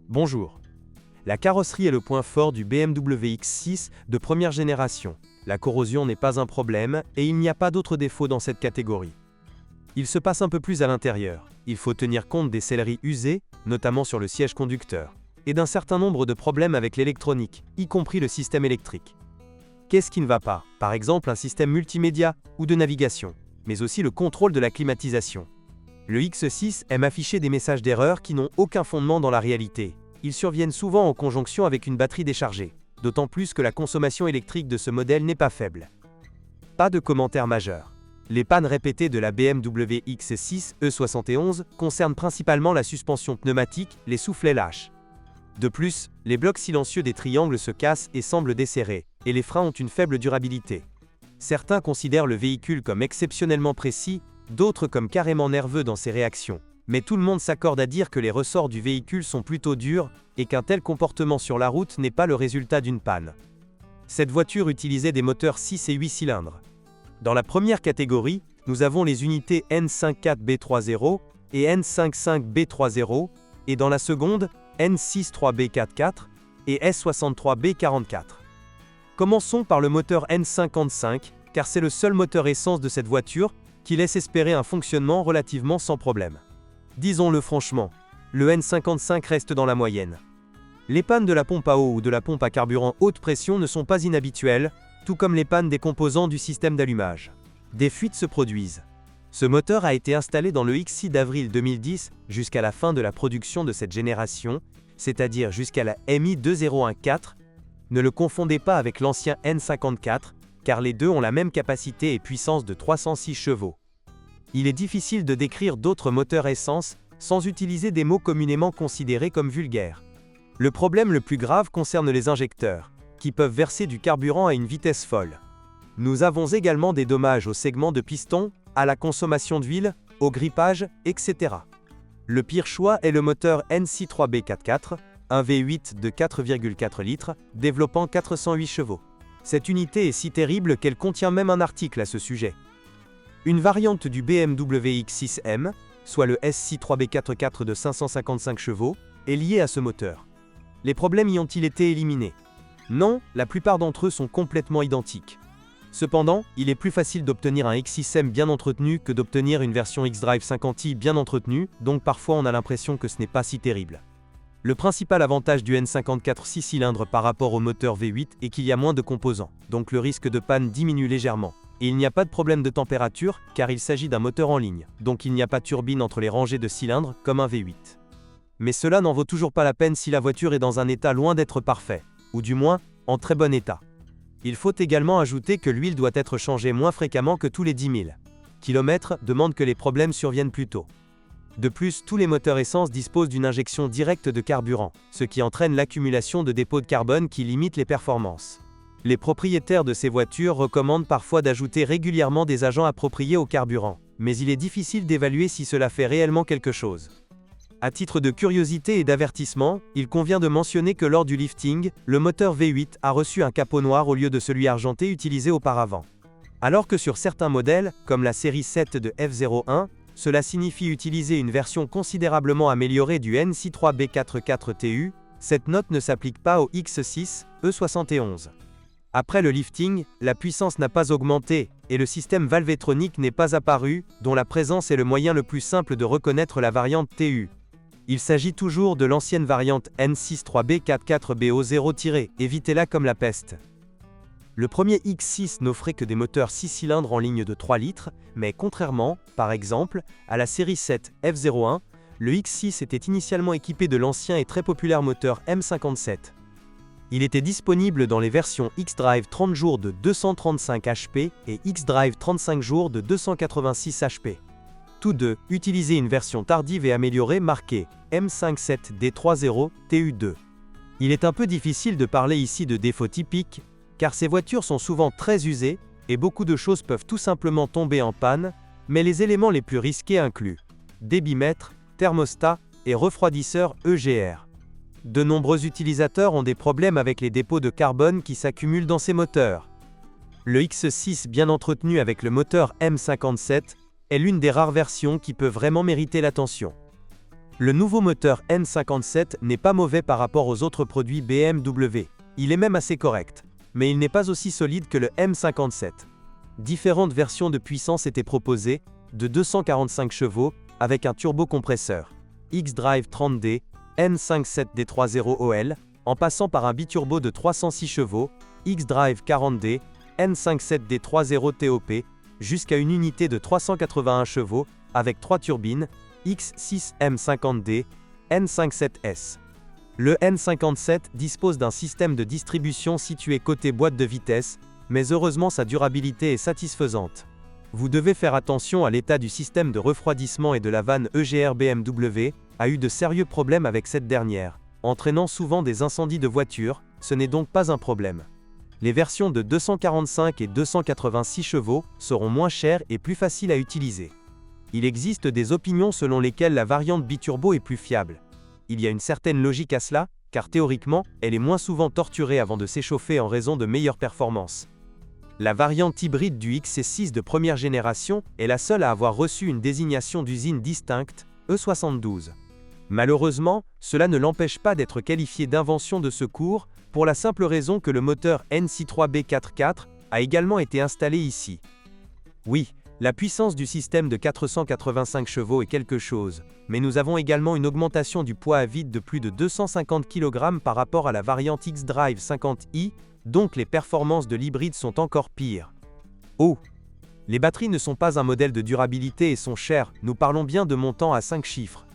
Bonjour. La carrosserie est le point fort du BMW X6 de première génération. La corrosion n'est pas un problème et il n'y a pas d'autres défauts dans cette catégorie. Il se passe un peu plus à l'intérieur. Il faut tenir compte des selleries usées, notamment sur le siège conducteur, et d'un certain nombre de problèmes avec l'électronique, y compris le système électrique. Qu'est-ce qui ne va pas? Par exemple un système multimédia ou de navigation, mais aussi le contrôle de la climatisation. Le X6 aime afficher des messages d'erreur qui n'ont aucun fondement dans la réalité. Ils surviennent souvent en conjonction avec une batterie déchargée, d'autant plus que la consommation électrique de ce modèle n'est pas faible. Pas de commentaires majeurs. Les pannes répétées de la BMW X6 E71 concernent principalement la suspension pneumatique, les soufflets lâches. De plus, les blocs silencieux des triangles se cassent et semblent desserrés, et les freins ont une faible durabilité. Certains considèrent le véhicule comme exceptionnellement précis, d'autres comme carrément nerveux dans ses réactions. Mais tout le monde s'accorde à dire que les ressorts du véhicule sont plutôt durs, et qu'un tel comportement sur la route n'est pas le résultat d'une panne. Cette voiture utilisait des moteurs 6 et 8 cylindres. Dans la première catégorie, nous avons les unités N54B30 et N55B30, et dans la seconde, N63B44 et S63B44. Commençons par le moteur N55, car c'est le seul moteur essence de cette voiture, qui laisse espérer un fonctionnement relativement sans problème. Disons-le franchement, le N55 reste dans la moyenne. Les pannes de la pompe à eau ou de la pompe à carburant haute pression ne sont pas inhabituelles, tout comme les pannes des composants du système d'allumage. Des fuites se produisent. Ce moteur a été installé dans le X6 d'avril 2010 jusqu'à la fin de la production de cette génération, c'est-à-dire jusqu'à la MI 2014. Ne le confondez pas avec l'ancien N54, car les deux ont la même capacité et puissance de 306 chevaux. Il est difficile de décrire d'autres moteurs essence sans utiliser des mots communément considérés comme vulgaires. Le problème le plus grave concerne les injecteurs, qui peuvent verser du carburant à une vitesse folle. Nous avons également des dommages au segment de piston, à la consommation d'huile, au grippage, etc. Le pire choix est le moteur NC3B44, un V8 de 4,4 litres, développant 408 chevaux. Cette unité est si terrible qu'elle contient même un article à ce sujet. Une variante du BMW X6M, soit le SC3B44 de 555 chevaux, est liée à ce moteur. Les problèmes y ont-ils été éliminés? Non, la plupart d'entre eux sont complètement identiques. Cependant, il est plus facile d'obtenir un X6M bien entretenu que d'obtenir une version xDrive 50i bien entretenue, donc parfois on a l'impression que ce n'est pas si terrible. Le principal avantage du N54 6 cylindres par rapport au moteur V8 est qu'il y a moins de composants, donc le risque de panne diminue légèrement. Et il n'y a pas de problème de température, car il s'agit d'un moteur en ligne, donc il n'y a pas de turbine entre les rangées de cylindres, comme un V8. Mais cela n'en vaut toujours pas la peine si la voiture est dans un état loin d'être parfait, ou du moins, en très bon état. Il faut également ajouter que l'huile doit être changée moins fréquemment que tous les 10 000 km, demande que les problèmes surviennent plus tôt. De plus, tous les moteurs essence disposent d'une injection directe de carburant, ce qui entraîne l'accumulation de dépôts de carbone qui limitent les performances. Les propriétaires de ces voitures recommandent parfois d'ajouter régulièrement des agents appropriés au carburant, mais il est difficile d'évaluer si cela fait réellement quelque chose. À titre de curiosité et d'avertissement, il convient de mentionner que lors du lifting, le moteur V8 a reçu un capot noir au lieu de celui argenté utilisé auparavant. Alors que sur certains modèles, comme la série 7 de F01, cela signifie utiliser une version considérablement améliorée du NC3B44TU, cette note ne s'applique pas au X6 E71. Après le lifting, la puissance n'a pas augmenté, et le système valvétronique n'est pas apparu, dont la présence est le moyen le plus simple de reconnaître la variante TU. Il s'agit toujours de l'ancienne variante N63B44BO0- évitez-la comme la peste. Le premier X6 n'offrait que des moteurs 6 cylindres en ligne de 3 litres, mais contrairement, par exemple, à la série 7 F01, le X6 était initialement équipé de l'ancien et très populaire moteur M57. Il était disponible dans les versions xDrive 30 jours de 235 HP et xDrive 35 jours de 286 HP. Tous deux utilisaient une version tardive et améliorée marquée M57D30 TU2. Il est un peu difficile de parler ici de défauts typiques, car ces voitures sont souvent très usées, et beaucoup de choses peuvent tout simplement tomber en panne, mais les éléments les plus risqués incluent débitmètre, thermostat et refroidisseur EGR. De nombreux utilisateurs ont des problèmes avec les dépôts de carbone qui s'accumulent dans ces moteurs. Le X6 bien entretenu avec le moteur M57 est l'une des rares versions qui peut vraiment mériter l'attention. Le nouveau moteur N57 n'est pas mauvais par rapport aux autres produits BMW, il est même assez correct, mais il n'est pas aussi solide que le M57. Différentes versions de puissance étaient proposées, de 245 chevaux, avec un turbocompresseur, xDrive 30D, N57D30OL, en passant par un biturbo de 306 chevaux, xDrive 40D, N57D30TOP, jusqu'à une unité de 381 chevaux, avec 3 turbines, X6M50D, N57S. Le N57 dispose d'un système de distribution situé côté boîte de vitesse, mais heureusement sa durabilité est satisfaisante. Vous devez faire attention à l'état du système de refroidissement et de la vanne EGR. BMW a eu de sérieux problèmes avec cette dernière, entraînant souvent des incendies de voitures, ce n'est donc pas un problème. Les versions de 245 et 286 chevaux seront moins chères et plus faciles à utiliser. Il existe des opinions selon lesquelles la variante biturbo est plus fiable. Il y a une certaine logique à cela, car théoriquement, elle est moins souvent torturée avant de s'échauffer en raison de meilleures performances. La variante hybride du XC6 de première génération est la seule à avoir reçu une désignation d'usine distincte, E72. Malheureusement, cela ne l'empêche pas d'être qualifié d'invention de secours, pour la simple raison que le moteur NC3B44 a également été installé ici. Oui, la puissance du système de 485 chevaux est quelque chose, mais nous avons également une augmentation du poids à vide de plus de 250 kg par rapport à la variante xDrive 50i, donc les performances de l'hybride sont encore pires. Oh! Les batteries ne sont pas un modèle de durabilité et sont chères, nous parlons bien de montants à 5 chiffres.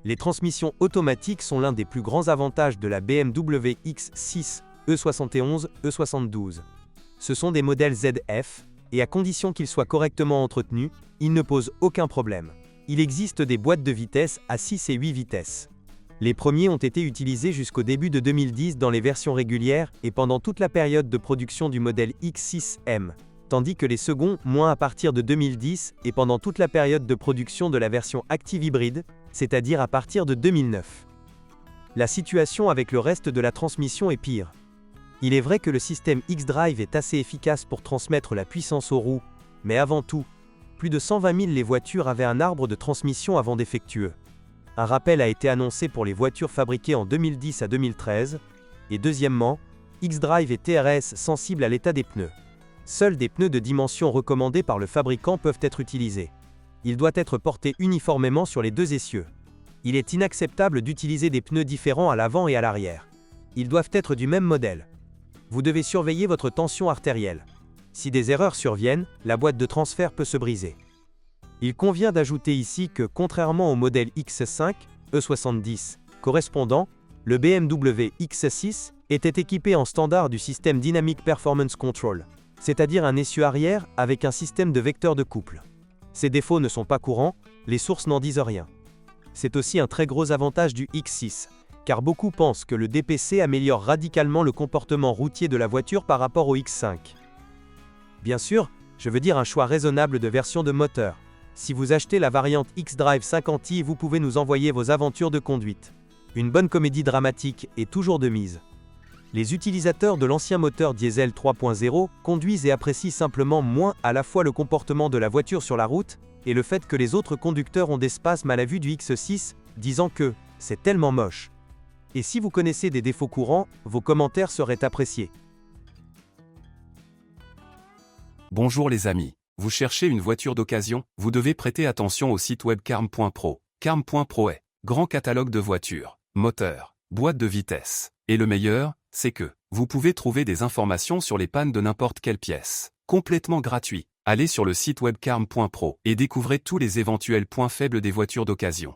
Les transmissions automatiques sont l'un des plus grands avantages de la BMW X6, E71, E72. Ce sont des modèles ZF, et à condition qu'ils soient correctement entretenus, ils ne posent aucun problème. Il existe des boîtes de vitesse à 6 et 8 vitesses. Les premiers ont été utilisés jusqu'au début de 2010 dans les versions régulières et pendant toute la période de production du modèle X6M, tandis que les seconds moins à partir de 2010 et pendant toute la période de production de la version Active Hybrid, c'est-à-dire à partir de 2009. La situation avec le reste de la transmission est pire. Il est vrai que le système xDrive est assez efficace pour transmettre la puissance aux roues, mais avant tout, plus de 120 000 les voitures avaient un arbre de transmission avant défectueux. Un rappel a été annoncé pour les voitures fabriquées en 2010 à 2013, et deuxièmement, xDrive est TRS sensible à l'état des pneus. Seuls des pneus de dimension recommandée par le fabricant peuvent être utilisés. Il doit être porté uniformément sur les deux essieux. Il est inacceptable d'utiliser des pneus différents à l'avant et à l'arrière. Ils doivent être du même modèle. Vous devez surveiller votre tension artérielle. Si des erreurs surviennent, la boîte de transfert peut se briser. Il convient d'ajouter ici que, contrairement au modèle X5, E70, correspondant, le BMW X6 était équipé en standard du système Dynamic Performance Control, c'est-à-dire un essieu arrière avec un système de vecteur de couple. Ces défauts ne sont pas courants, les sources n'en disent rien. C'est aussi un très gros avantage du X6, car beaucoup pensent que le DPC améliore radicalement le comportement routier de la voiture par rapport au X5. Bien sûr, je veux dire un choix raisonnable de version de moteur. Si vous achetez la variante xDrive 50i, vous pouvez nous envoyer vos aventures de conduite. Une bonne comédie dramatique est toujours de mise. Les utilisateurs de l'ancien moteur diesel 3.0 conduisent et apprécient simplement moins à la fois le comportement de la voiture sur la route et le fait que les autres conducteurs ont des spasmes à la vue du X6, disant que « c'est tellement moche ». Et si vous connaissez des défauts courants, vos commentaires seraient appréciés. Bonjour les amis. Vous cherchez une voiture d'occasion? Vous devez prêter attention au site web carm.pro. Carm.pro est grand catalogue de voitures, moteurs, boîtes de vitesse. Et le meilleur, c'est que vous pouvez trouver des informations sur les pannes de n'importe quelle pièce. Complètement gratuit. Allez sur le site web carm.pro et découvrez tous les éventuels points faibles des voitures d'occasion.